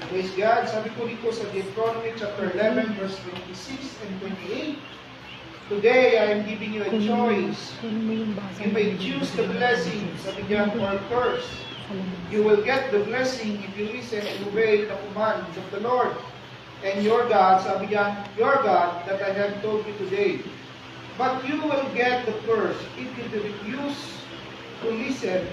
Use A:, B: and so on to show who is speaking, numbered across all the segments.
A: Praise God. Sabi ko dito sa Deuteronomy chapter 11 verse 26 and 28. Today, I am giving you a choice. You may choose the blessing, sabi diyan, or curse. You will get the blessing if you listen and obey the commands of the Lord and your God, sabi diyan, your God, that I have told you today. But you will get the curse if you refuse to listen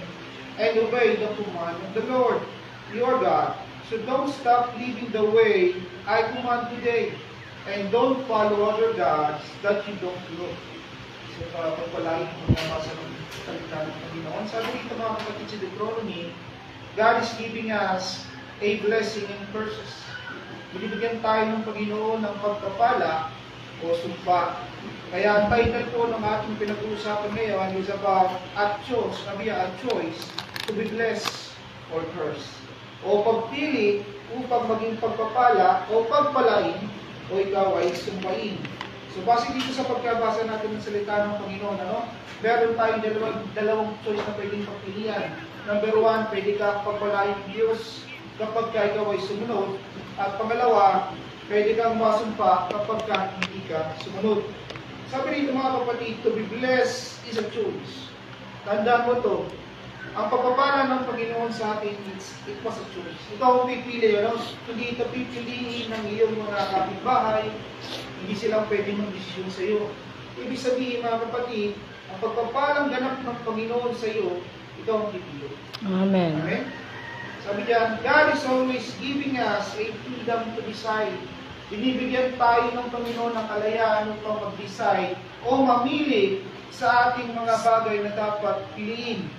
A: and obey the command of the Lord, your God. So don't stop living the way I command today, and don't follow other gods that you don't know. So, pagpalain mo na masa ng salita ng Panginoon. Sabi dito mga kapatid sa Deuteronomy, God is giving us a blessing and curses. Binibigyan tayo ng Panginoon ng pagpapala o sumpa. Kaya ang title po ng ating pinag-uusapan ngayon is about a choice to be blessed or curse. O pagpili upang maging pagpapala o pagpalain o ikaw ay sumpain. So base dito sa pagkabasa natin ng salita ng Panginoon, meron tayong dalawang choice na pwedeng pagpilian. Number 1, pwede ka pagpalain ng Diyos kapag ka ikaw ay sumunod. At pangalawa, pwede kang masumpa kapag ka hindi ka sumunod. Sabi rito mga kapatid, to be blessed is a choice. Tandaan mo to. Ang pagpapala ng Panginoon sa atin, it was a choice. Ikaw ang pipili, hindi ito pipiliin ng iyong mga kapitbahay, hindi silang pwede mag-desisyon sa iyo. Ibig sabihin mga kapatid, ang pagpapalang ganap ng Panginoon sa iyo, ikaw ang pipili.
B: Amen.
A: Amen? Sabi diyan, God is always giving us a freedom to decide. Binibigyan tayo ng Panginoon ng kalayaan upang mag-decide o mamili sa ating mga bagay na dapat piliin.